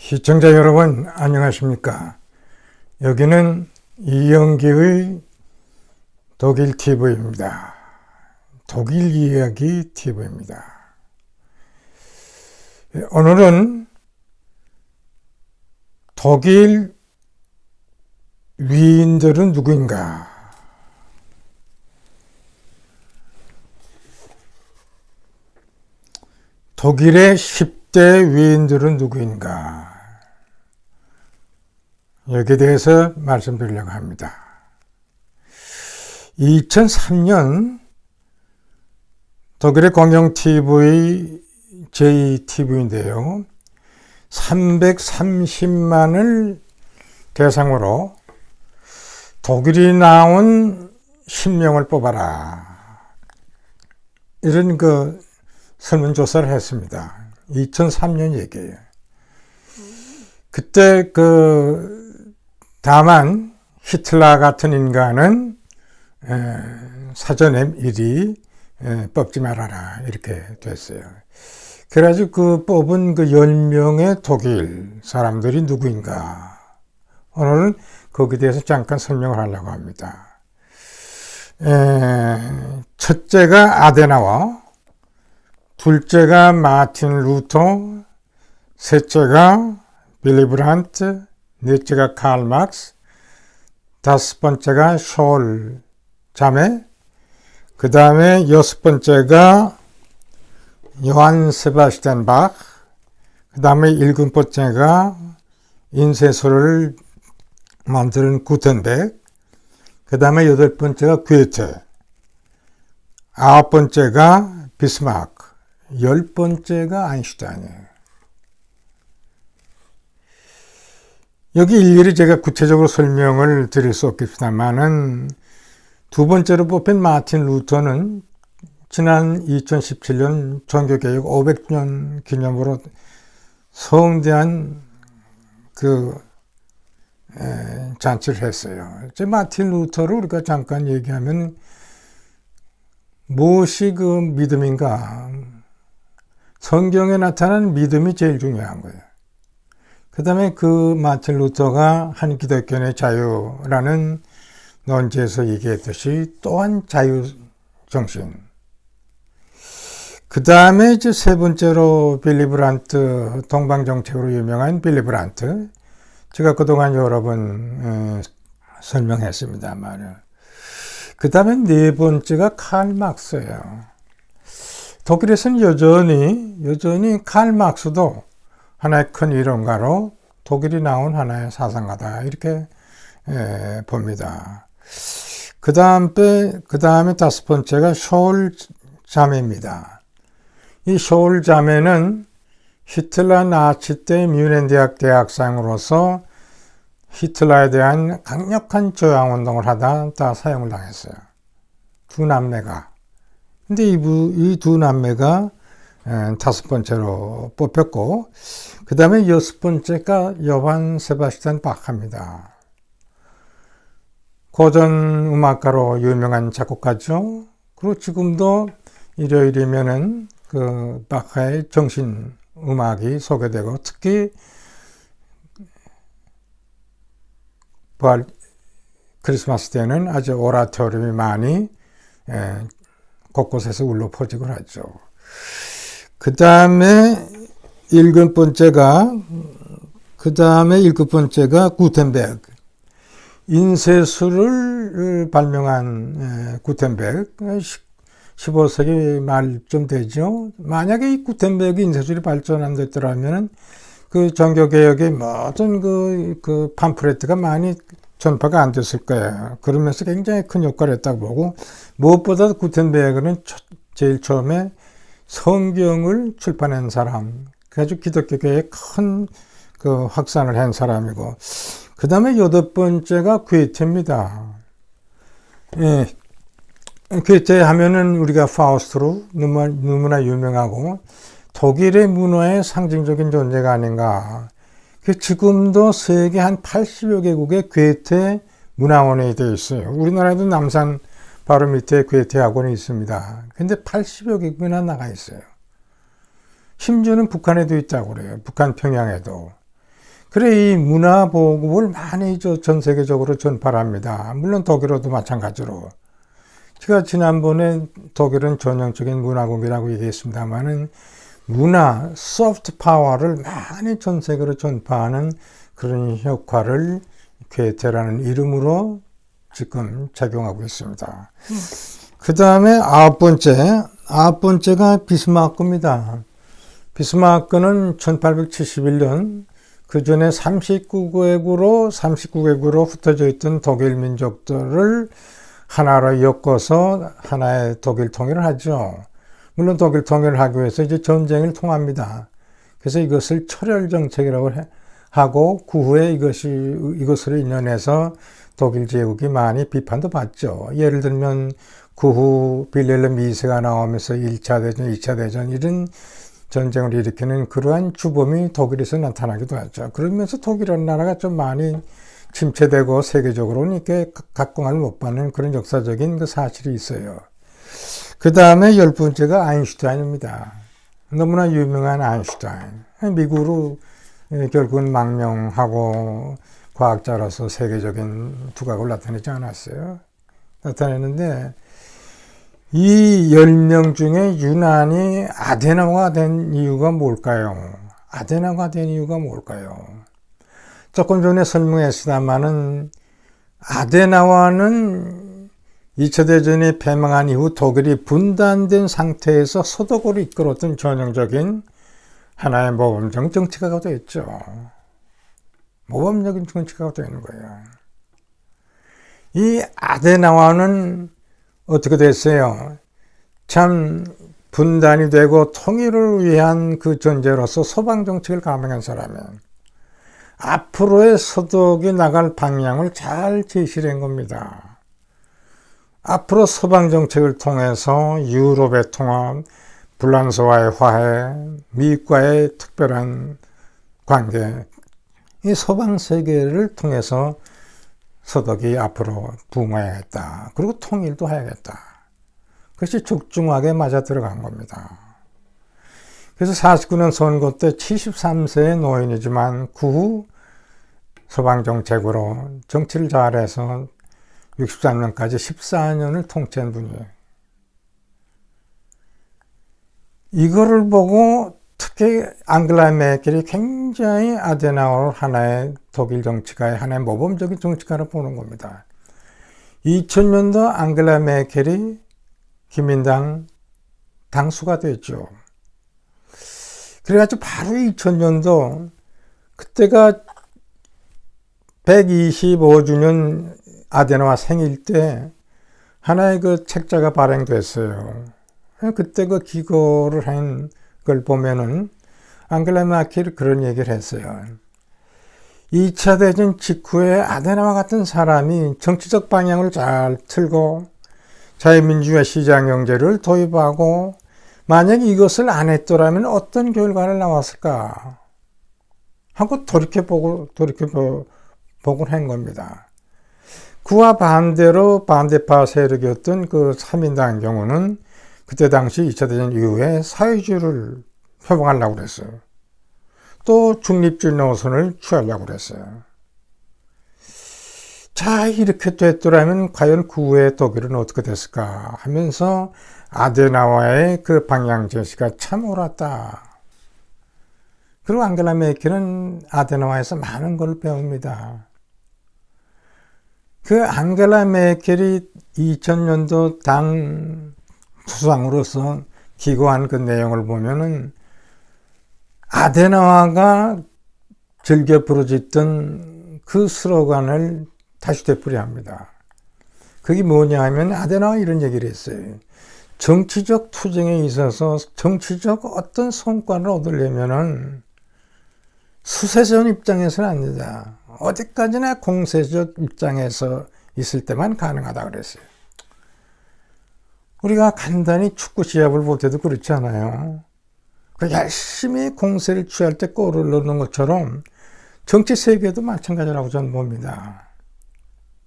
시청자 여러분 안녕하십니까? 여기는 이영기의 독일 TV입니다. 독일 이야기 TV입니다. 오늘은 독일 위인들은 누구인가? 독일의 10대 위인들은 누구인가? 여기에 대해서 말씀드리려고 합니다. 2003년 독일의 공영 TV JTV인데요. 330만을 대상으로 독일이 나온 10명을 뽑아라. 이런 설문조사를 했습니다. 2003년 얘기예요. 그때 다만 히틀러 같은 인간은 사전에 미리 뽑지 말아라 이렇게 됐어요. 그래가지고 뽑은 10명의 독일 사람들이 누구인가? 오늘은 거기에 대해서 잠깐 설명을 하려고 합니다. 첫째가 아데나워, 둘째가 마틴 루터, 셋째가 빌리 브란트, 넷째가 칼 막스, 다섯 번째가 숄 자매, 그 다음에 여섯 번째가 요한 세바스찬 바흐, 그 다음에 일곱 번째가 인쇄소를 만드는 구텐베르, 그 다음에 여덟 번째가 괴테, 아홉 번째가 비스마크, 열 번째가 아인슈타인이에요. 여기 일일이 제가 구체적으로 설명을 드릴 수 없겠습니다만은 두 번째로 뽑힌 마틴 루터는 지난 2017년 종교개혁 500주년 기념으로 성대한 잔치를 했어요. 마틴 루터를 우리가 잠깐 얘기하면 무엇이 믿음인가? 성경에 나타난 믿음이 제일 중요한 거예요. 그 다음에 마틴 루터가 한 기독교인의 자유라는 논지에서 얘기했듯이 또한 자유정신. 그 다음에 세 번째로 빌리 브란트, 동방정책으로 유명한 빌리 브란트. 제가 그동안 여러 번 설명했습니다만. 그 다음에 네 번째가 칼 막스예요. 독일에서는 여전히 칼 막스도 하나의 큰 이론가로 독일이 나온 하나의 사상가다 이렇게 봅니다. 그 다음에 다섯 번째가 숄 자매입니다. 이 숄 자매는 히틀러 나치 때 뮌헨 대학 대학생으로서 히틀러에 대한 강력한 저항운동을 하다 다 사형을 당했어요. 두 남매가. 근데 이 두 남매가 다섯 번째로 뽑혔고, 그 다음에 여섯 번째가 요한 세바스찬 바흐입니다. 고전 음악가로 유명한 작곡가죠. 그리고 지금도 일요일이면은 바흐의 정신 음악이 소개되고, 특히 부활 크리스마스 때는 아주 오라토리움이 많이 곳곳에서 울려 퍼지고 하죠. 그 다음에 일곱 번째가 구텐베르. 인쇄술을 발명한 구텐베르. 15세기 말쯤 되죠. 만약에 이 구텐베르 인쇄술이 발전 안 됐더라면 종교개혁의 모든 팜플레트가 많이 전파가 안 됐을 거예요. 그러면서 굉장히 큰 역할을 했다고 보고, 무엇보다 구텐베르는 제일 처음에 성경을 출판한 사람, 그래서 기독교계에 큰 확산을 한 사람이고, 그 다음에 여덟 번째가 괴테입니다. 괴테 하면은 우리가 파우스트로 너무나 유명하고 독일의 문화의 상징적인 존재가 아닌가. 지금도 세계 한 80여 개국에 괴테 문화원이 되어 있어요. 우리나라에도 남산 바로 밑에 괴테 학원이 있습니다. 근데 80여 개국이나 나가 있어요. 심지어는 북한에도 있다고 그래요. 북한 평양에도. 그래, 이 문화 보급을 많이 전 세계적으로 전파를 합니다. 물론 독일어도 마찬가지로. 제가 지난번에 독일은 전형적인 문화공이라고 얘기했습니다만은 문화, 소프트 파워를 많이 전 세계로 전파하는 그런 효과를 괴테라는 이름으로 지금 작용하고 있습니다. 그 다음에 아홉 번째가 비스마르크입니다. 비스마르크는 1871년 그 전에 39개국으로 흩어져 있던 독일 민족들을 하나로 엮어서 하나의 독일 통일을 하죠. 물론 독일 통일을 하기 위해서 이제 전쟁을 통합니다. 그래서 이것을 철혈 정책이라고 하고 그 후에 이것으로 인연해서 독일 제국이 많이 비판도 받죠. 예를 들면 그 후 빌헬름 2세가 나오면서 1차 대전, 2차 대전 이런 전쟁을 일으키는 그러한 주범이 독일에서 나타나기도 하죠. 그러면서 독일이라는 나라가 좀 많이 침체되고 세계적으로는 이렇게 각광을 못 받는 그런 역사적인 그 사실이 있어요. 그 다음에 10번째가 아인슈타인입니다. 너무나 유명한 아인슈타인. 미국으로 결국은 망명하고 과학자로서 세계적인 두각을 나타내지 않았어요. 나타내는데 이 10명 중에 유난히 아데나우가 된 이유가 뭘까요? 아데나우가 된 이유가 뭘까요? 조금 전에 설명했습니다마는 아데나우는 2차 대전이 패망한 이후 독일이 분단된 상태에서 소독으로 이끌었던 전형적인 하나의 모범적 정치가가 됐죠. 모범적인 정치가가 되는 거예요. 이 아데나우는 어떻게 됐어요? 참 분단이 되고 통일을 위한 그 존재로서 서방 정책을 감행한 사람이에요. 앞으로의 소독이 나갈 방향을 잘 제시를 한 겁니다. 앞으로 서방 정책을 통해서 유럽의 통합, 불란서와의 화해, 미국과의 특별한 관계, 이 서방 세계를 통해서 서독이 앞으로 부흥해야겠다. 그리고 통일도 해야겠다. 그것이 적중하게 맞아 들어간 겁니다. 그래서 49년 선거 때 73세의 노인이지만 그 후 서방 정책으로 정치를 잘해서 63년까지 14년을 통치한 분이에요. 이거를 보고 특히 앙겔라 메켈이 굉장히 아데나우를 하나의 독일 정치가의 하나의 모범적인 정치가로 보는 겁니다. 2000년도 앙겔라 메켈이 기민당 당수가 됐죠. 그래가지고 바로 2000년도 그때가 125주년 아데나우 생일 때 하나의 그 책자가 발행됐어요. 그때 그 기고를 한 걸 보면은 앙겔라 메켈이 그런 얘기를 했어요. 2차 대전 직후에 아데나우 같은 사람이 정치적 방향을 잘 틀고 자유민주화 시장 경제를 도입하고 만약에 이것을 안 했더라면 어떤 결과를 나왔을까 하고 돌이켜보고 한 겁니다. 그와 반대로 반대파 세력이었던 그 3인당의 경우는 그때 당시 2차 대전 이후에 사회주의를 표방하려고 그랬어요. 또 중립주의 노선을 취하려고 그랬어요. 자, 이렇게 됐더라면 과연 그 후에 독일은 어떻게 됐을까 하면서 아데나우의 그 방향 제시가 참 옳았다. 그리고 앙겔라 메켈은 아데나우에서 많은 걸 배웁니다. 그 앙겔라 메켈이 2000년도 당 수상으로서 기고한 그 내용을 보면은 아데나우가 즐겨 부르짖던 그 슬로건을 다시 되풀이합니다. 그게 뭐냐 하면 아데나우가 이런 얘기를 했어요. 정치적 투쟁에 있어서 정치적 어떤 성과를 얻으려면은 수세전 입장에서는 안 된다. 어디까지나 공세적 입장에서 있을 때만 가능하다 그랬어요. 우리가 간단히 축구 시합을 볼 때도 그렇지 않아요? 열심히 공세를 취할 때 골을 넣는 것처럼 정치 세계도 마찬가지라고 저는 봅니다.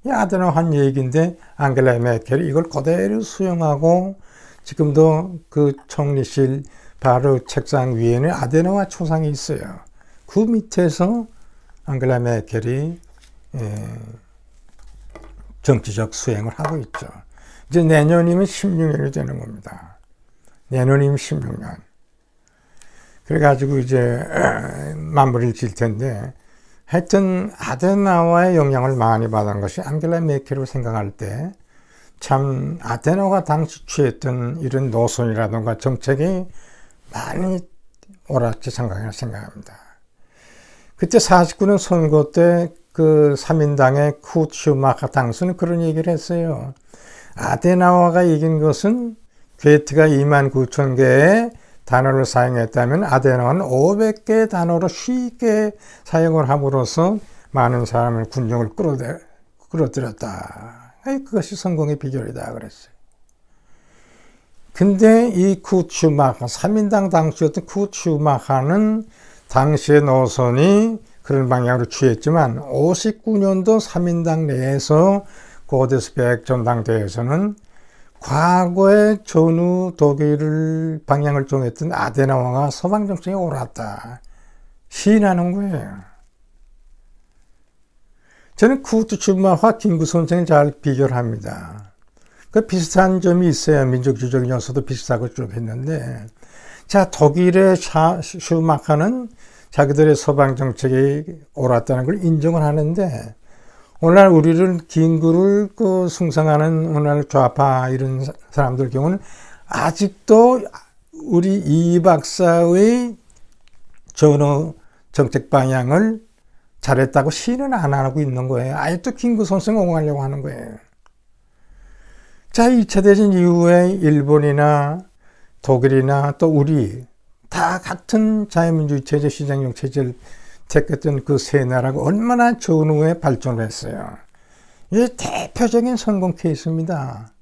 이 아데나우 한 얘기인데 앙겔라 메켈이 이걸 그대로 수용하고 지금도 그 총리실 바로 책상 위에는 아데나우 초상이 있어요. 그 밑에서 앙겔라 메켈이 정치적 수행을 하고 있죠. 이제 내년이면 16년이 되는 겁니다. 내년이면 16년. 그래가지고 이제 마무리를 질 텐데, 하여튼 아데나우어의 영향을 많이 받은 것이 앙겔라 메켈을 생각할 때 참 아데나우어가 당시 취했던 이런 노선이라든가 정책이 많이 옳았지 생각합니다. 그때 49년 선거 때 그 3인당의 쿠트 슈마커 당수는 그런 얘기를 했어요. 아데나우어가 이긴 것은 괴테가 29,000개의 단어를 사용했다면 아데나우어는 500개의 단어로 쉽게 사용을 함으로써 많은 사람을 군중을 끌어들였다. 그것이 성공의 비결이다 그랬어요. 근데 이 쿠트 슈마커, 3인당 당수였던 쿠트 슈마커는 당시의 노선이 그런 방향으로 취했지만 59년도 3인당 내에서 고데스베르크 전당대회에서는 과거의 전후 독일을 방향을 정했던 아데나우어가 서방 정책에 옳았다 시인하는 거예요. 저는 쿠트 슈마커와 김구 선생을 잘 비교를 합니다. 그 비슷한 점이 있어요. 민족주의적인 요소도 비슷하고 쭉 했는데, 자, 독일의 슈마커는 자기들의 서방 정책이 옳았다는 걸 인정을 하는데, 오늘날 우리를 김구를 숭상하는 오늘날 좌파 이런 사람들 경우는 아직도 우리 이 박사의 전후 정책 방향을 잘했다고 시인은 안 하고 있는 거예요. 아직도 김구 선생 옹호하려고 하는 거예요. 자, 2차 대전 이후에 일본이나 독일이나 또 우리 다 같은 자유민주주의 체제, 시장용 체제를 택했던 그 세 나라가 얼마나 전후에 발전을 했어요. 이게 대표적인 성공 케이스입니다.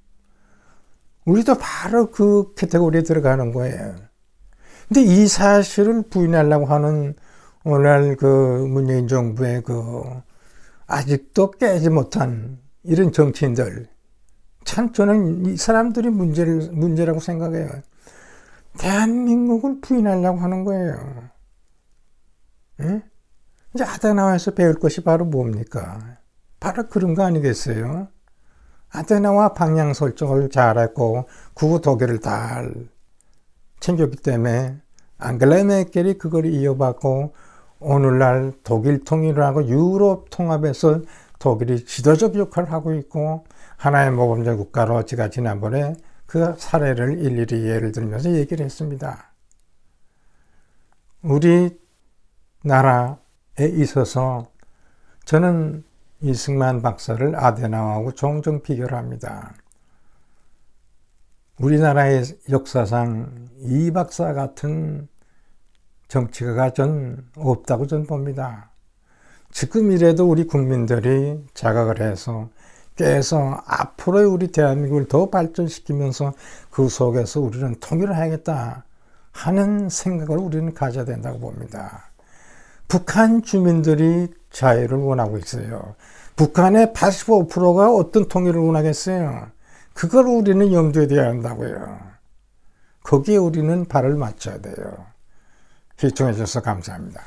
우리도 바로 그 카테고리에 들어가는 거예요. 근데 이 사실을 부인하려고 하는 오늘 그 문재인 정부의 아직도 깨지 못한 이런 정치인들, 참 저는 이 사람들이 문제라고 생각해요. 대한민국을 부인하려고 하는 거예요. 예? 이제 아데나우어에서 배울 것이 바로 뭡니까? 바로 그런 거 아니겠어요? 아데나우어 방향 설정을 잘했고 구구 독일을 잘 챙겼기 때문에 앙겔라 메켈이 그걸 이어받고 오늘날 독일 통일을 하고 유럽 통합에서 독일이 지도적 역할을 하고 있고 하나의 모범적 국가로 제가 지난번에 그 사례를 일일이 예를 들면서 얘기를 했습니다. 우리 나라에 있어서 저는 이승만 박사를 아데나우어하고 종종 비교를 합니다. 우리나라의 역사상 이 박사 같은 정치가가 전 없다고 전 봅니다. 지금이라도 우리 국민들이 자각을 해서 깨서 앞으로의 우리 대한민국을 더 발전시키면서 그 속에서 우리는 통일을 해야겠다 하는 생각을 우리는 가져야 된다고 봅니다. 북한 주민들이 자유를 원하고 있어요. 북한의 85%가 어떤 통일을 원하겠어요? 그걸 우리는 염두에 둬야 한다고요. 거기에 우리는 발을 맞춰야 돼요. 시청해 주셔서 감사합니다.